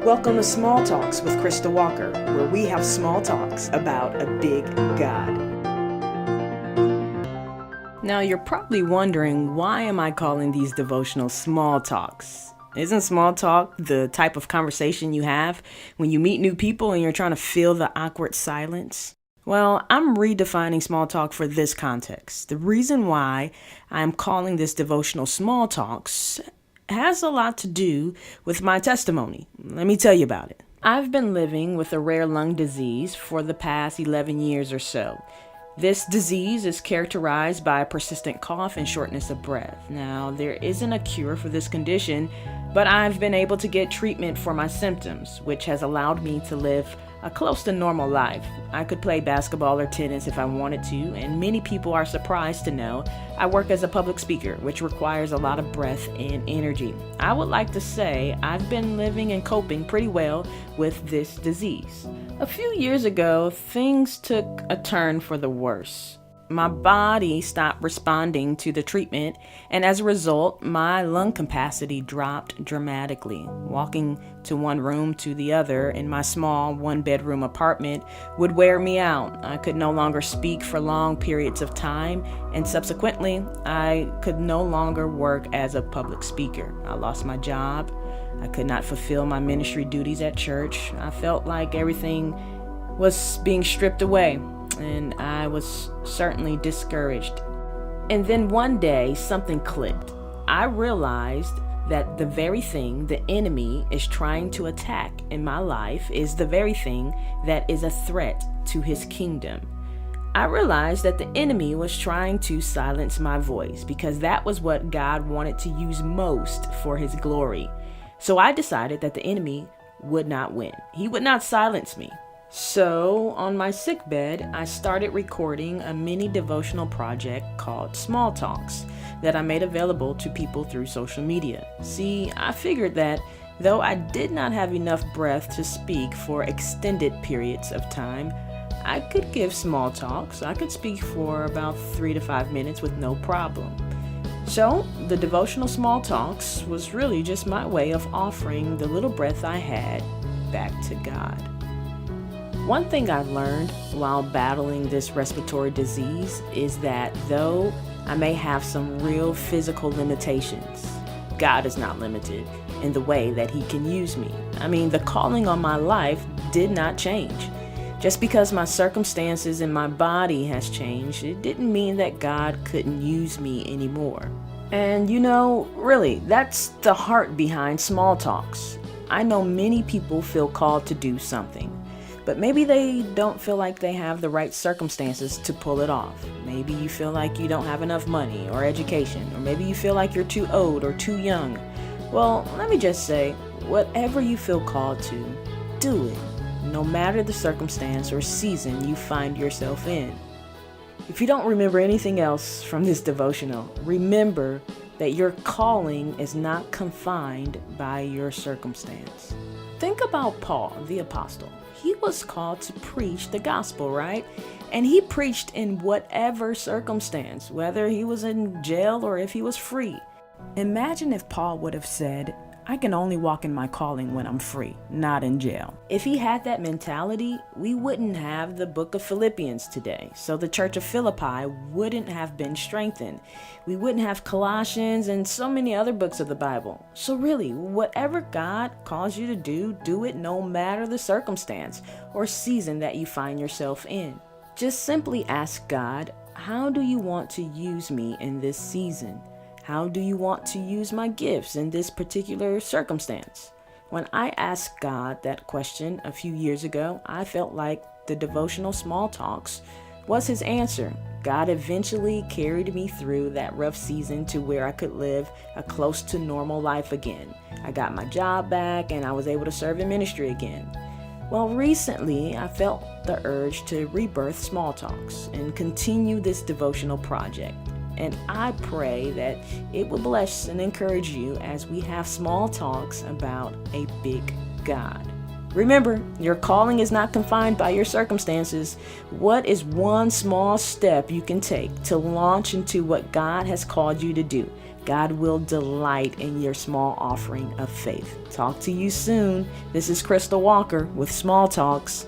Welcome to Small Talks with Krystal Walker, where we have small talks about a big God. Now, you're probably wondering, why am I calling these devotional small talks? Isn't small talk the type of conversation you have when you meet new people and you're trying to fill the awkward silence? Well, I'm redefining small talk for this context. The reason why I'm calling this devotional small talks has a lot to do with my testimony. Let me tell you about it. I've been living with a rare lung disease for the past 11 years or so. This disease is characterized by a persistent cough and shortness of breath. Now, there isn't a cure for this condition, but I've been able to get treatment for my symptoms, which has allowed me to live a close to normal life. I could play basketball or tennis if I wanted to, and many people are surprised to know I work as a public speaker, which requires a lot of breath and energy. I would like to say I've been living and coping pretty well with this disease. A few years ago, things took a turn for the worse. My body stopped responding to the treatment, and as a result, my lung capacity dropped dramatically. Walking to one room to the other in my small one-bedroom apartment would wear me out. I could no longer speak for long periods of time, and subsequently, I could no longer work as a public speaker. I lost my job. I could not fulfill my ministry duties at church. I felt like everything was being stripped away, and I was certainly discouraged. And then one day, something clicked. I realized that the very thing the enemy is trying to attack in my life is the very thing that is a threat to his kingdom. I realized that the enemy was trying to silence my voice because that was what God wanted to use most for his glory. So I decided that the enemy would not win. He would not silence me. So, on my sickbed, I started recording a mini devotional project called Small Talks that I made available to people through social media. See, I figured that though I did not have enough breath to speak for extended periods of time, I could give small talks. I could speak for about 3 to 5 minutes with no problem. So, the devotional small talks was really just my way of offering the little breath I had back to God. One thing I've learned while battling this respiratory disease is that though I may have some real physical limitations, God is not limited in the way that he can use me. I mean, the calling on my life did not change. Just because my circumstances and my body has changed, it didn't mean that God couldn't use me anymore. And really, that's the heart behind small talks. I know many people feel called to do something, but maybe they don't feel like they have the right circumstances to pull it off. Maybe you feel like you don't have enough money or education, or maybe you feel like you're too old or too young. Well, let me just say, whatever you feel called to, do it, no matter the circumstance or season you find yourself in. If you don't remember anything else from this devotional, remember that your calling is not confined by your circumstance. Think about Paul, the apostle. He was called to preach the gospel, right? And he preached in whatever circumstance, whether he was in jail or if he was free. Imagine if Paul would have said, I can only walk in my calling when I'm free, not in jail. If he had that mentality, we wouldn't have the book of Philippians today. So the church of Philippi wouldn't have been strengthened. We wouldn't have Colossians and so many other books of the Bible. So really, whatever God calls you to do it no matter the circumstance or season that you find yourself in. Just simply ask God, how do you want to use me in this season? How do you want to use my gifts in this particular circumstance? When I asked God that question a few years ago, I felt like the devotional small talks was his answer. God eventually carried me through that rough season to where I could live a close to normal life again. I got my job back and I was able to serve in ministry again. Well, recently I felt the urge to rebirth Small Talks and continue this devotional project. And I pray that it will bless and encourage you as we have small talks about a big God. Remember, your calling is not confined by your circumstances. What is one small step you can take to launch into what God has called you to do? God will delight in your small offering of faith. Talk to you soon. This is Krystal Walker with Small Talks.